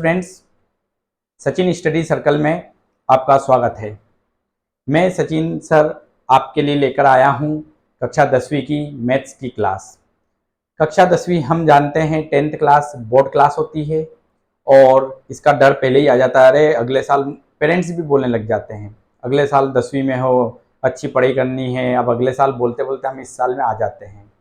Students, Sachin study circle में आपका स्वागत है। मैं सचिन सर आपके लिए लेकर आया हूं कक्षा 10वीं की मैथ्स की क्लास। कक्षा 10वीं हम जानते हैं 10th क्लास बोर्ड क्लास होती है और इसका डर पहले ही आ जाता है, अरे अगले साल पेरेंट्स भी बोलने लग जाते हैं अगले साल 10वीं में हो, अच्छी पढ़ाई करनी है। अब अगले साल बोलते बोलते हम इस साल में आ जाते हैं।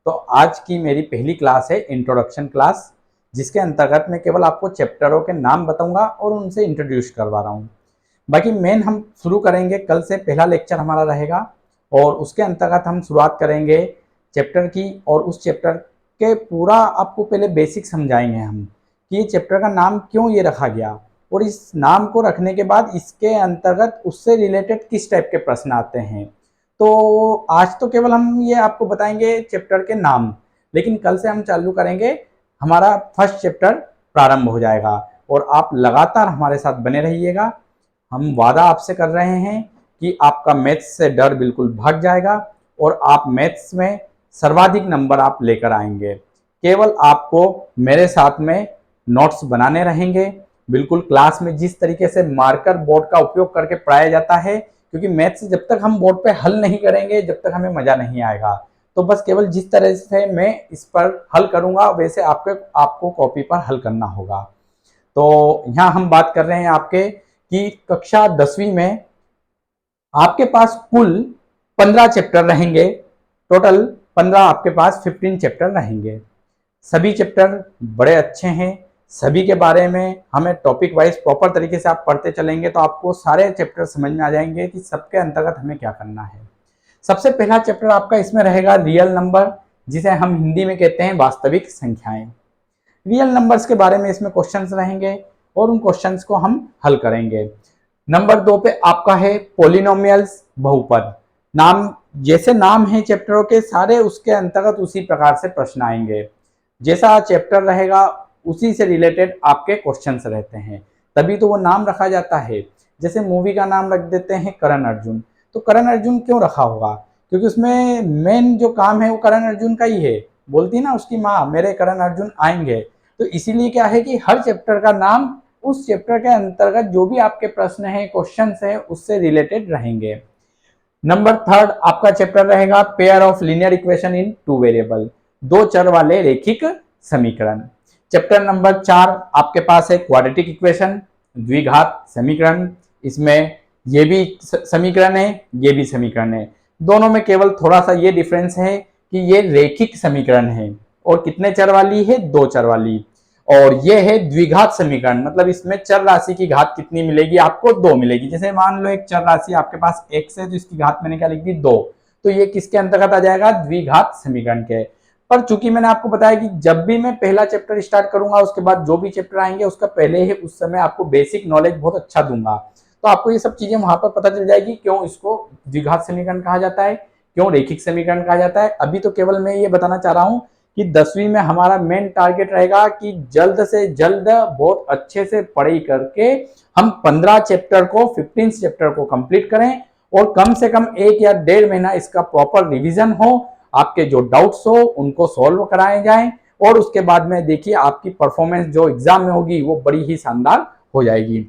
तो आज की मेरी पहली क्लास है इंट्रोडक्शन क्लास, जिसके अंतर्गत मैं केवल आपको चैप्टरों के नाम बताऊंगा और उनसे इंट्रोड्यूस करवा रहा हूँ। बाकी मेन हम शुरू करेंगे, कल से पहला लेक्चर हमारा रहेगा और उसके अंतर्गत हम शुरुआत करेंगे चैप्टर की और उस चैप्टर के पूरा आपको पहले बेसिक समझाएंगे हम कि ये चैप्टर का नाम क्यों ये रखा गया और इस नाम को रखने के बाद इसके अंतर्गत उससे रिलेटेड किस टाइप के प्रश्न आते हैं। तो आज तो केवल हम ये आपको बताएंगे चैप्टर के नाम, लेकिन कल से हम चालू करेंगे, हमारा फर्स्ट चैप्टर प्रारंभ हो जाएगा और आप लगातार हमारे साथ बने रहिएगा। हम वादा आपसे कर रहे हैं कि आपका मैथ्स से डर बिल्कुल भाग जाएगा और आप मैथ्स में सर्वाधिक नंबर आप लेकर आएंगे। केवल आपको मेरे साथ में नोट्स बनाने रहेंगे, बिल्कुल क्लास में जिस तरीके से मार्कर बोर्ड का उपयोग करके पढ़ाया जाता है, क्योंकि मैथ्स जब तक हम बोर्ड पे हल नहीं करेंगे जब तक हमें मजा नहीं आएगा। तो बस केवल जिस तरह से मैं इस पर हल करूंगा वैसे आपको कॉपी पर हल करना होगा। तो यहाँ हम बात कर रहे हैं आपके कि कक्षा 10वीं में आपके पास कुल 15 चैप्टर रहेंगे। टोटल 15 आपके पास 15 चैप्टर रहेंगे। सभी चैप्टर बड़े अच्छे हैं, सभी के बारे में हमें टॉपिक वाइज प्रॉपर तरीके से आप पढ़ते चलेंगे तो आपको सारे चैप्टर समझ में आ जाएंगे कि सबके अंतर्गत हमें क्या करना है। सबसे पहला चैप्टर आपका इसमें रहेगा रियल नंबर, जिसे हम हिंदी में कहते हैं वास्तविक संख्याएं। रियल नंबर्स के बारे में इसमें क्वेश्चंस रहेंगे और उन क्वेश्चंस को हम हल करेंगे। नंबर 2 पे आपका है पॉलिनोमियल्स, बहुपद। नाम जैसे नाम है चैप्टरों के सारे, उसके अंतर्गत उसी प्रकार से प्रश्न आएंगे। जैसा चैप्टर रहेगा उसी से रिलेटेड आपके क्वेश्चंस रहते हैं, तभी तो वो नाम रखा जाता है। जैसे मूवी का नाम रख देते हैं करण अर्जुन, तो करण अर्जुन क्यों रखा होगा? क्योंकि उसमें मेन जो काम है वो करण अर्जुन का ही है। बोलती ना उसकी माँ, मेरे करण अर्जुन आएंगे। तो इसीलिए क्या है कि हर चैप्टर का नाम उस चैप्टर के अंतर्गत जो भी आपके प्रश्न है, क्वेश्चंस है, उससे रिलेटेड रहेंगे। नंबर 3 आपका चैप्टर रहेगा pair of linear equation in 2 variable, 2 चर वाले रैखिक समीकरण। चैप्टर नंबर 4 आपके पास है क्वाड्रेटिक इक्वेशन, द्विघात समीकरण। इसमें ये भी समीकरण है, ये भी समीकरण है। दोनों में केवल थोड़ा सा ये डिफरेंस है कि ये रैखिक समीकरण है और कितने चर वाली है? 2 चर वाली। और ये है द्विघात समीकरण, मतलब इसमें चर राशि की घात कितनी मिलेगी? आपको 2 मिलेगी। जैसे मान लो एक चर राशि आपके पास x है तो इसकी घात मैंने क्या लिख दी? 2। तो ये किसके अंतर्गत आ जाएगा? द्विघात समीकरण के। पर चूंकि मैंने आपको बताया कि जब भी मैं पहला चैप्टर स्टार्ट करूंगा उसके बाद जो भी चैप्टर आएंगे उसका पहले ही उस समय आपको बेसिक नॉलेज बहुत अच्छा दूंगा, तो आपको ये सब चीजें वहां पर पता चल जाएगी क्यों इसको द्विघात समीकरण कहा जाता है, क्यों रैखिक समीकरण कहा जाता है। अभी तो केवल मैं ये बताना चाह रहा हूं कि 10वीं में हमारा मेन टारगेट रहेगा कि जल्द से जल्द बहुत अच्छे से पढ़ाई करके हम 15 चैप्टर को 15 चैप्टर को कंप्लीट करें और कम से कम 1 या 1.5 महीना इसका प्रॉपर रिवीजन हो, आपके जो डाउट्स हो उनको सॉल्व कराए जाएं और उसके बाद में देखिए आपकी परफॉर्मेंस जो एग्जाम में होगी वो बड़ी ही शानदार हो जाएगी।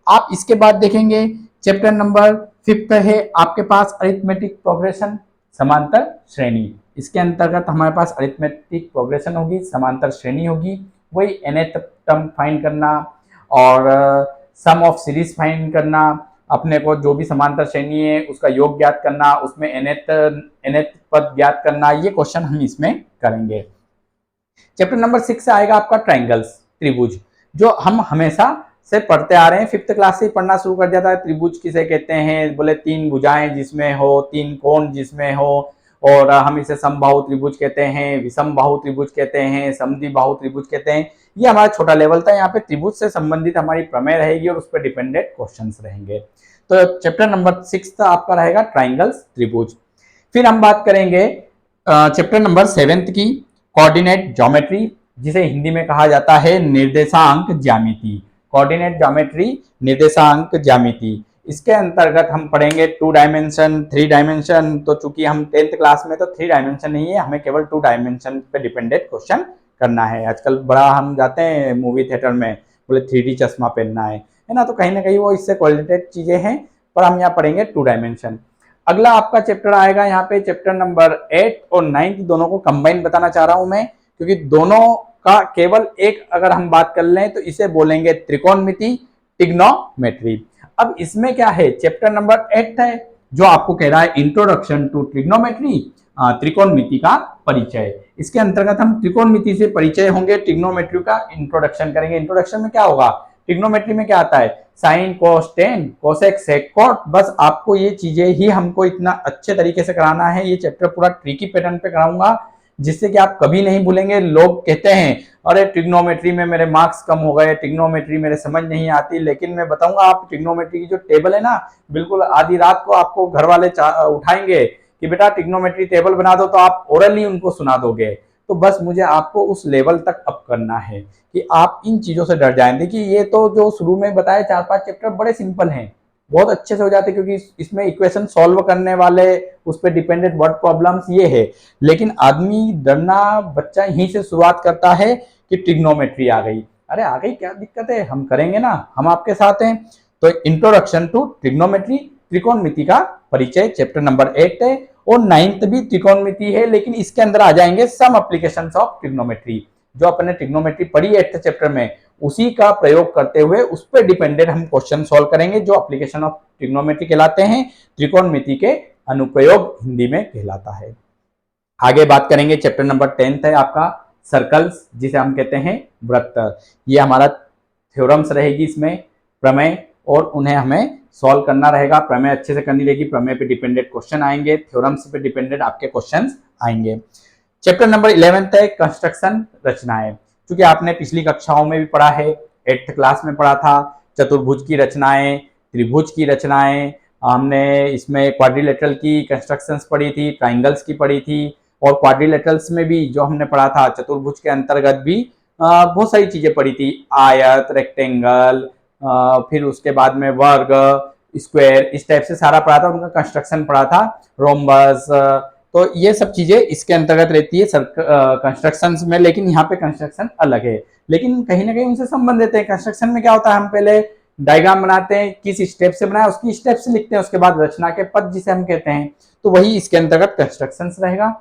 आप इसके बाद देखेंगे चैप्टर नंबर 5 है आपके पास अरिथमेटिक प्रोग्रेशन, समांतर श्रेणी। इसके अंतर्गत हमारे पास अरिथमेटिक प्रोग्रेशन होगी, समांतर श्रेणी होगी, वही nth टर्म फाइंड करना और सम ऑफ सीरीज फाइंड करना, अपने को जो भी समांतर श्रेणी है उसका योग ज्ञात करना, उसमें nth पद ज्ञात करना, ये क्वेश्चन हम इसमें करेंगे। चैप्टर नंबर 6 आएगा आपका ट्रायंगल्स, त्रिभुज, जो हम हमेशा से पढ़ते आ रहे हैं, 5th क्लास से पढ़ना शुरू कर दिया था। त्रिभुज किसे कहते हैं? बोले 3 भुजाएं जिसमें हो, 3 कोण जिसमें हो, और हम इसे समबाहु त्रिभुज कहते हैं, विषमबाहु त्रिभुज कहते हैं, समद्विबाहु त्रिभुज कहते हैं। ये हमारा छोटा लेवल था, यहाँ पे त्रिभुज से संबंधित हमारी प्रमेय रहेगी और उस पर डिपेंडेंट क्वेश्चंस रहेंगे। तो चैप्टर नंबर 6 आपका रहेगा ट्राइंगल्स, त्रिभुज। फिर हम बात करेंगे चैप्टर नंबर 7 की, कोऑर्डिनेट ज्योमेट्री, जिसे हिंदी में कहा जाता है निर्देशांक ज्यामिति। कोऑर्डिनेट ज्योमेट्री, निर्देशांक ज्यामिति। इसके अंतर्गत हम पढ़ेंगे 2 डायमेंशन, 3 डायमेंशन। तो चूंकि हम 10th क्लास में तो 3 डायमेंशन नहीं है, हमें केवल 2 डायमेंशन पे डिपेंडेंट क्वेश्चन करना है। आजकल बड़ा हम जाते हैं मूवी थिएटर में, बोले 3D चश्मा पहनना है ना। तो कहीं ना कहीं वो इससे क्वालिटेटिव चीजें हैं, पर हम यहाँ पढ़ेंगे 2 डायमेंशन। अगला आपका चैप्टर आएगा यहाँ पे चैप्टर नंबर 8 और 9 दोनों को कंबाइन बताना चाह रहा हूं मैं, क्योंकि दोनों का केवल एक अगर हम बात कर लें तो इसे बोलेंगे त्रिकोणमिति, ट्रिग्नोमेट्री। अब इसमें क्या है, चैप्टर नंबर 8 है जो आपको कह रहा है इंट्रोडक्शन टू ट्रिग्नोमेट्री, त्रिकोणमिति का परिचय। इसके अंतर्गत हम त्रिकोणमिति से परिचय होंगे, ट्रिग्नोमेट्री का इंट्रोडक्शन करेंगे। इंट्रोडक्शन में क्या होगा, ट्रिग्नोमेट्री में क्या आता है, साइन, कोस, टेन, कोसेक, सेक, कॉट। बस आपको ये चीजें ही हमको इतना अच्छे तरीके से कराना है। ये चैप्टर पूरा ट्रिकी पैटर्न पे कराऊंगा जिससे कि आप कभी नहीं भूलेंगे। लोग कहते हैं अरे ट्रिग्नोमेट्री में मेरे मार्क्स कम हो गए, ट्रिग्नोमेट्री मेरे समझ नहीं आती, लेकिन मैं बताऊंगा आप ट्रिग्नोमेट्री की जो टेबल है ना, बिल्कुल आधी रात को आपको घर वाले उठाएंगे कि बेटा ट्रिग्नोमेट्री टेबल बना दो, तो आप ओरली उनको सुना दोगे। तो बस मुझे आपको उस लेवल तक अप करना है कि आप इन चीजों से डर जाएं। देखिए ये तो जो शुरू में बताए 4-5 चैप्टर बड़े सिंपल हैं, बहुत अच्छे से हो जाते, क्योंकि इसमें इक्वेशन सॉल्व करने वाले, उस पर डिपेंडेंट वर्ड प्रॉब्लम्स ये है। लेकिन आदमी डरना बच्चा यहीं से शुरुआत करता है कि ट्रिग्नोमेट्री आ गई, अरे आ गई क्या दिक्कत है, हम करेंगे ना, हम आपके साथ हैं। तो इंट्रोडक्शन टू ट्रिग्नोमेट्री, त्रिकोणमिति का परिचय, चैप्टर नंबर 8 है। और 9th भी त्रिकोणमिति है, लेकिन इसके अंदर आ जाएंगे सम एप्लीकेशंस ऑफ ट्रिग्नोमेट्री। जो अपने ट्रिग्नोमेट्री पढ़ी 8th चैप्टर में, उसी का प्रयोग करते हुए उस पर डिपेंडेंट हम क्वेश्चन सॉल्व करेंगे, जो एप्लीकेशन ऑफ ट्रिग्नोमेट्री कहलाते हैं, त्रिकोणमिति के अनुप्रयोग हिंदी में कहलाता है। आगे बात करेंगे, चैप्टर नंबर 10 है आपका सर्कल्स, जिसे हम कहते हैं वृत्त। ये हमारा थ्योरम्स रहेगी इसमें, प्रमेय, और उन्हें हमें सॉल्व करना रहेगा। प्रमेय अच्छे से करनी रहेगी, प्रमेय पे डिपेंडेंट क्वेश्चन आएंगे, थ्योरम्स पे डिपेंडेंट आपके क्वेश्चंस आएंगे। चैप्टर नंबर 11 है कंस्ट्रक्शन, रचनाएं। क्योंकि आपने पिछली कक्षाओं में भी पढ़ा है, 8th क्लास में पढ़ा था, चतुर्भुज की रचनाएं, त्रिभुज की रचनाएं, हमने इसमें क्वाड्रिलेटरल की कंस्ट्रक्शंस पढ़ी थी, ट्राइंगल्स की पढ़ी थी, और क्वाड्रिलेटरल्स में भी जो हमने पढ़ा था, चतुर्भुज के अंतर्गत भी बहुत सारी चीजें पढ़ी थी, आयत, रेक्टेंगल, फिर उसके बाद में वर्ग, स्क्वायर, इस टाइप से सारा पढ़ा था, उनका कंस्ट्रक्शन पढ़ा था, रोम्बस। तो ये सब चीजें इसके अंतर्गत रहती है कंस्ट्रक्शंस में, लेकिन यहाँ पे कंस्ट्रक्शन अलग है, लेकिन कहीं ना कहीं उनसे संबंधित है। कंस्ट्रक्शन में क्या होता है, हम पहले डायग्राम बनाते हैं, किस स्टेप से बनाया उसकी स्टेप से लिखते हैं, उसके बाद रचना के पद जिसे हम कहते हैं, तो वही इसके अंतर्गत कंस्ट्रक्शंस रहेगा।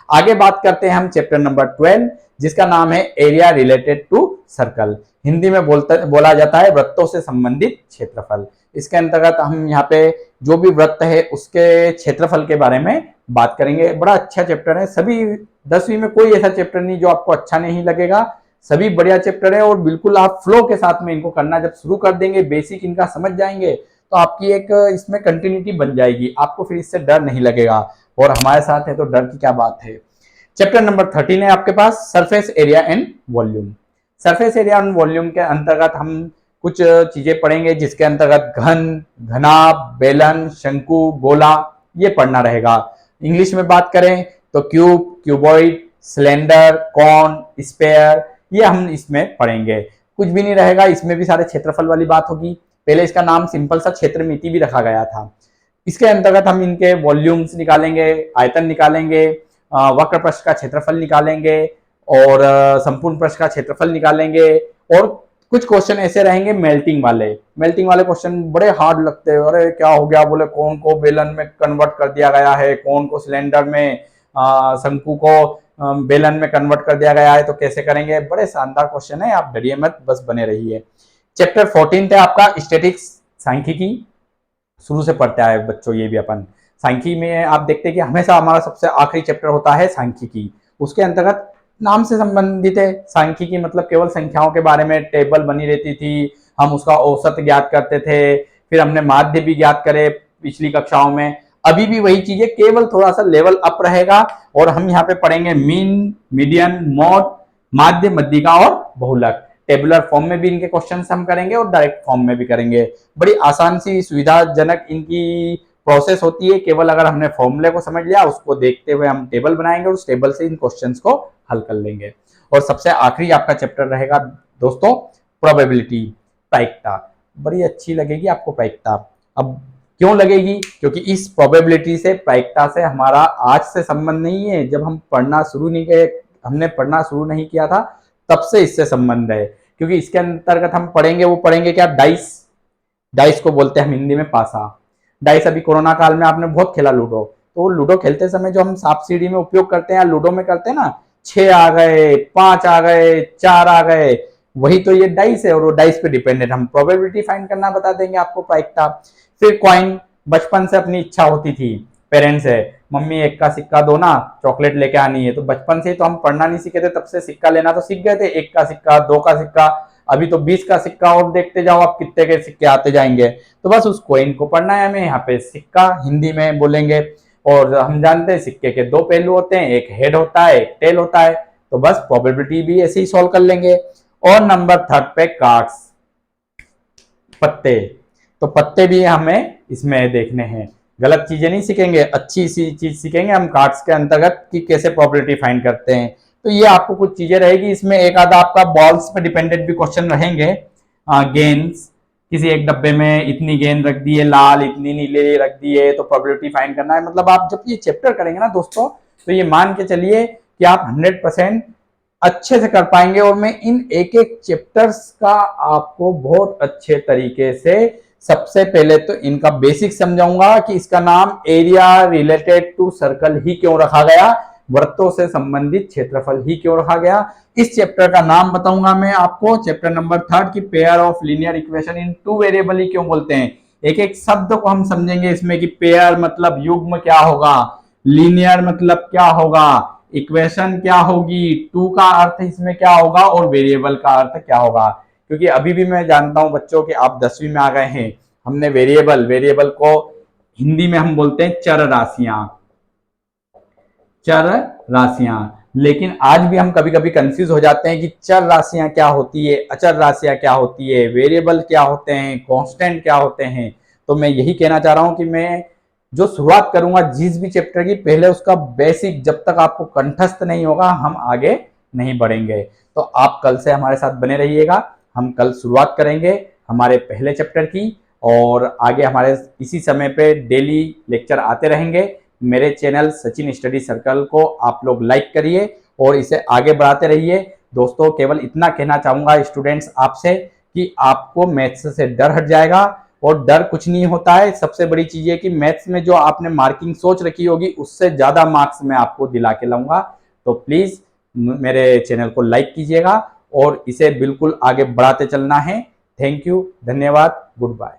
आगे बात करते हैं हम चैप्टर नंबर 12, जिसका नाम है area related to circle. Hindi में बोला जाता है वृत्तों से संबंधित क्षेत्रफल। इसके अंतर्गत हम यहाँ पे जो भी वृत्त है उसके क्षेत्रफल के बारे में बात करेंगे। बड़ा अच्छा चैप्टर है, सभी 10वीं में कोई ऐसा चैप्टर नहीं जो आपको अच्छा नहीं लगेगा, सभी बढ़िया चैप्टर है, और बिल्कुल आप फ्लो के साथ में इनको करना जब शुरू कर देंगे, बेसिक इनका समझ जाएंगे, तो आपकी एक इसमें कंटिन्यूटी बन जाएगी, आपको फिर इससे डर नहीं लगेगा, और हमारे साथ है तो डर की क्या बात है। चैप्टर नंबर 13 है आपके पास surface area and volume. Surface area and volume के अंतर्गत हम कुछ चीजें पढ़ेंगे, जिसके अंतर्गत घन, घनाभ, बेलन, शंकु, गोला, ये पढ़ना रहेगा। इंग्लिश में बात करें तो cube, cuboid, cylinder, cone, sphere, ये हम इसमें पढ़ेंगे। कुछ भी नहीं रहेगा, इसमें भी सारे क्षेत्रफल वाली बात होगी। पहले इसका नाम सिंपल सा क्षेत्रमिति भी रखा गया था। इसके अंतर्गत हम इनके वॉल्यूम्स निकालेंगे, आयतन निकालेंगे, वक्र पृष्ठ का क्षेत्रफल निकालेंगे, और संपूर्ण पृष्ठ का क्षेत्रफल निकालेंगे। और कुछ क्वेश्चन ऐसे रहेंगे मेल्टिंग वाले क्वेश्चन बड़े हार्ड लगते हैं। अरे क्या हो गया, बोले कौन को बेलन में कन्वर्ट कर दिया गया है, कौन को सिलेंडर में, शंकु को बेलन में कन्वर्ट कर दिया गया है, तो कैसे करेंगे। बड़े शानदार क्वेश्चन है, आप डरिए मत, बस बने रहिए। चैप्टर 14 है आपका स्टैटिक्स, सांख्यिकी। शुरू से पढ़ते आए बच्चों ये भी अपन। सांख्यिकी में आप देखते हैं कि हमेशा हमारा सबसे आखिरी चैप्टर होता है सांख्यिकी। उसके अंतर्गत नाम से संबंधित है सांख्यिकी, मतलब केवल संख्याओं के बारे में टेबल बनी रहती थी, हम उसका औसत ज्ञात करते थे, फिर हमने माध्य भी ज्ञात करे पिछली कक्षाओं में। अभी भी वही चीजें, केवल थोड़ा सा लेवल अप रहेगा, और हम यहाँ पे पढ़ेंगे मीन, मीडियन, मोड, माध्य, मध्यिका और बहुलक। टेबुलर फॉर्म में भी इनके क्वेश्चंस हम करेंगे और डायरेक्ट फॉर्म में भी करेंगे। बड़ी आसान सी सुविधाजनक इनकी प्रोसेस होती है, केवल अगर हमने फॉर्मूले को समझ लिया, उसको देखते हुए हम टेबल बनाएंगे और उस टेबल से इन क्वेश्चंस को हल कर लेंगे। और सबसे आखिरी आपका चैप्टर रहेगा दोस्तों प्रोबेबिलिटी, प्रायिकता। बड़ी अच्छी लगेगी आपको प्रायिकता। अब क्यों लगेगी, क्योंकि इस प्रोबेबिलिटी से, प्रायिकता से हमारा आज से संबंध नहीं है, जब हम हमने पढ़ना शुरू नहीं किया था तब से इससे संबंध है। क्योंकि इसके अंतर्गत हम पढ़ेंगे, वो पढ़ेंगे क्या, डाइस। डाइस को बोलते हैं हम हिंदी में पासा। डाइस अभी कोरोना काल में आपने बहुत खेला लूडो, तो लूडो खेलते समय जो हम सांप सीढ़ी में उपयोग करते हैं या लूडो में करते हैं ना, 6 आ गए, 5 आ गए, 4 आ गए, वही तो ये डाइस है और वो डाइस पे डिपेंडेंट हम प्रोबेबिलिटी फाइंड करना बता देंगे आपको, प्रायिकता। फिर कॉइन, बचपन से अपनी इच्छा होती थी पेरेंट्स है, मम्मी 1 का सिक्का दो ना, चॉकलेट लेके आनी है। तो बचपन से तो हम पढ़ना नहीं सीखे थे, तब से सिक्का लेना तो सीख गए थे, 1 का सिक्का, 2 का सिक्का, अभी तो 20 का सिक्का, और देखते जाओ आप कितने के सिक्के आते जाएंगे। तो बस उस कॉइन को पढ़ना है हमें, यहाँ पे सिक्का हिंदी में बोलेंगे। और हम जानते हैं सिक्के के 2 पहलू होते हैं, एक हेड होता है, एक टेल होता है। तो बस प्रोबेबिलिटी भी ऐसे ही सॉल्व कर लेंगे। और नंबर 3 पे कार्ड्स, पत्ते। तो पत्ते भी हमें इसमें देखने हैं, गलत चीजें नहीं सीखेंगे, अच्छी सी चीज सीखेंगे हम कार्ड्स के अंतर्गत कि कैसे प्रोबेबिलिटी फाइंड करते हैं। तो ये आपको कुछ चीजें रहेगी इसमें, एक आधा आपका बॉल्स पे डिपेंडेंट भी क्वेश्चन रहेंगे। गेंद्स, किसी एक डब्बे में इतनी गेंद रख दी है लाल, इतनी नीले रख दी है, तो प्रोबेबिलिटी फाइंड करना है। मतलब आप जब ये चैप्टर करेंगे ना दोस्तों, तो ये मान के चलिए कि आप 100% अच्छे से कर पाएंगे। और मैं इन एक एक चैप्टर्स का आपको बहुत अच्छे तरीके से, सबसे पहले तो इनका बेसिक समझाऊंगा कि इसका नाम एरिया रिलेटेड टू सर्कल ही क्यों रखा गया, वृत्तों से संबंधित क्षेत्रफल ही क्यों रखा गया। इस चैप्टर का नाम बताऊंगा मैं आपको, चैप्टर नंबर 3 की pair of linear equation in 2 variable ही क्यों बोलते हैं। एक एक शब्द को हम समझेंगे इसमें कि पेयर मतलब युग्म क्या होगा, लीनियर मतलब क्या होगा, इक्वेशन क्या होगी, 2 का अर्थ इसमें क्या होगा और वेरिएबल का अर्थ क्या होगा। क्योंकि अभी भी मैं जानता हूं बच्चों कि आप 10वीं में आ गए हैं, हमने वेरिएबल को हिंदी में हम बोलते हैं चर राशियां, चर राशियां। लेकिन आज भी हम कभी कभी कंफ्यूज हो जाते हैं कि चर राशियां क्या होती है, अचर राशियां क्या होती है, वेरिएबल क्या होते हैं, कांस्टेंट क्या होते हैं। तो मैं यही कहना चाह रहा हूं कि मैं जो शुरुआत करूंगा जिस भी चैप्टर की, पहले उसका बेसिक जब तक आपको कंठस्थ नहीं होगा हम आगे नहीं बढ़ेंगे। तो आप कल से हमारे साथ बने रहिएगा, हम कल शुरुआत करेंगे हमारे पहले चैप्टर की, और आगे हमारे इसी समय पे डेली लेक्चर आते रहेंगे। मेरे चैनल सचिन स्टडी सर्कल को आप लोग लाइक करिए और इसे आगे बढ़ाते रहिए। दोस्तों केवल इतना कहना चाहूंगा स्टूडेंट्स आपसे कि आपको मैथ्स से डर हट जाएगा, और डर कुछ नहीं होता है। सबसे बड़ी चीज है कि मैथ्स में जो आपने मार्किंग सोच रखी होगी उससे ज्यादा मार्क्स मैं आपको दिला के लाऊंगा। तो प्लीज मेरे चैनल को लाइक कीजिएगा और इसे बिल्कुल आगे बढ़ाते चलना है। थैंक यू, धन्यवाद, गुड बाय।